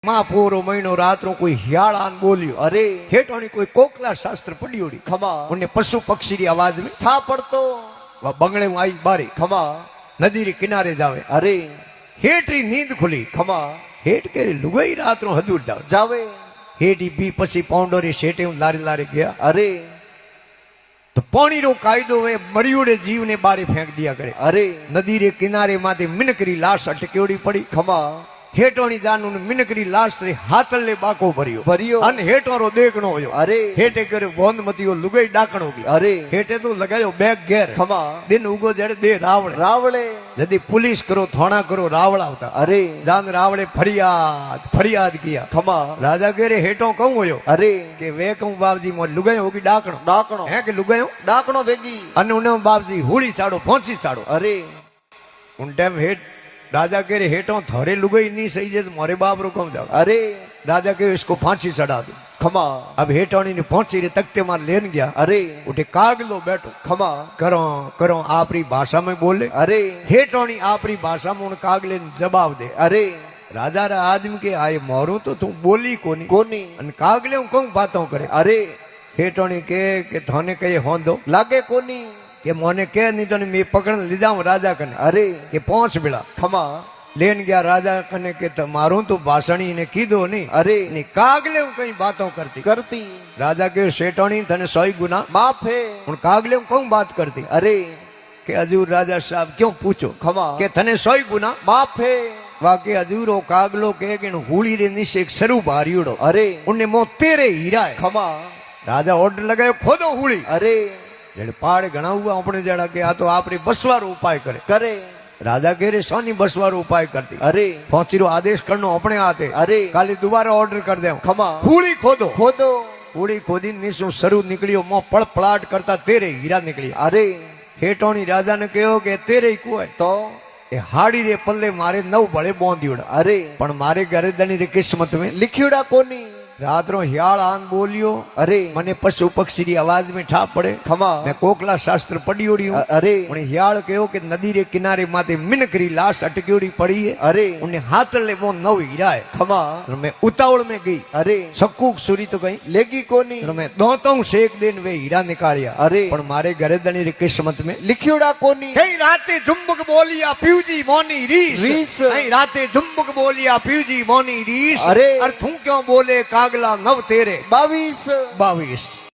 પૂરો મહિનો રાત્રો કોઈ હિયાળાન બોલ્યો, अरे હેઠોની કોઈ કોકલા શાસ્ત્ર પડ્યોડી, खमा ઉને પશુ પક્ષી ની આવાજ में था पड़तो બંગલે માં आई बारी, खमा નદી રે કિનારે જાવે, अरे હેઠરી નીંદ ખુલી, खमा હેઠ કેરી લુગાઈ રાત્રો હજુર જાવે, जावे હેઠી બી પછી પૌંડોરી શેઠે લારી લારી ગયા, अरे તો પાણી રો કાયદો એ મરિયોડે જીવ ને બારે ફેંક દિયા કરે, अरे નદી રે કિનારે માંથી મિનકરી લાશ અટકેવડી પડી, खमा હેઠોની જાનું મિનકરી લાશ રે હાથલ ને બાકો ભર્યો भरियो અને હેઠોરો દેખણો હોયો, अरे હેઠે કરે બોંધમતીઓ લુગાઈ ડાકણો ગઈ, अरे હેઠે તો લગાયો બેગ ઘેર, खमा દિન ઉગો જડે દે રાવળે, रावळे यदि पुलिस करो थाना करो रावण आवता, अरे जान रावड़े फरियाद फरियाद किया, खमा राजा कह रे हेठो कहूं होयो अरे के वे कहूं बाबजी मो लुगायो होगी डाकणो डाकणो है के लुगायो डाकणो वेगी अने उन्हें बाबजी हुड़ी साड़ो पहुंची साड़ो, अरे उन टाइम हेठ राजा कह रे हेठो थोड़े लुगाई नहीं सही जे मोरे बाप रो कहूं जाओ, अरे राजा कहे इसको फांसी चढ़ा दो, खमा अब हेठोनी ने पहुंची रे तख्ते मार लेन गया, अरे उठे कागलो बैठो खमा करो करो आपरी भाषा में बोले, अरे हेठोनी आपरी भाषा में उन कागले ने जवाब दे, अरे राजा रा आदमी के आए मोरू तो तू बोली कोनी कोनी अन कागले हूं कहूं बातों करे, अरे हेठोनी के थाने कहे होंदो लागे कोनी के मोने के नहीं तो मैं पकड़ ले जाऊं राजा कने, अरे के पहुंच बिड़ा खमा लेन गया राजा कने के मारू तो भाषणी ने कीधो नहीं, अरे नहीं कागले हूं कहीं बातों करती, करती राजा के सेठोनी थने 100 गुना माफ है उन कागले हूं कहूं बात करती, अरे के हजूर राजा साहब क्यों पूछो, खमा के थने 100 गुना माफ है वाके हजूरो कागलो के हुड़ी रे नीचे एक सरू बारियोड़ो, अरे उन्हें मो तेरे हीरा है, खमा राजा ऑर्डर लगायो खोदो हुड़ी, अरे जड़े पहाड़ घना हुआ अपने जड़ा के आ तो आपरे बसवारो उपाय करे, करे राजा कह रे सोनी बसवारो उपाय करती, अरे पहुंची रो आदेश करनो अपने आते, अरे काली दोबारा ऑर्डर कर दे, खमा हुड़ी खोदो, खोदो हुड़ी खोदी नीसु सरू निकलियो मो पड़ पड़ाट करता तेरे हीरा निकलिया, अरे हेठोनी राजा ने कहो के तेरे ही कुआ तो ए हाड़ी रे पल्ले मारे 9 बड़े बोंदियोड़ा, अरे पण मारे घरे दनी रे किस्मत में लिखियोड़ा कोनी रात्रो हियाल आन बोलियो, अरे मने पशु पक्षी री आवाज में ठाप पड़े, खमा मैं कोकला शास्त्र पढ़ियोड़ी हूं, अरे उन्हें हियाल कहो कि नदी रे किनारे माते मिनकरी लाश अटक्योड़ी पड़ी है, अरे उन्हें हाथ ले वो 9 हीरा है, खमा और मैं उतावल में गई, अरे सक्कूक सुरी तो गई लेगी कोनी और मैं दोतों से एक दिन वे हीरा निकालिया, अरे पण मारे घरे दनी रे किस्मत में लिखियोड़ा कोनी कई राते झुम्बक बोलिया प्यूजी मोनी रीस, रीस। कई राते झुम्बक बोलिया प्यूजी मोनी रीस, अरे। और तू क्यों बोले कागला नव तेरे 22 22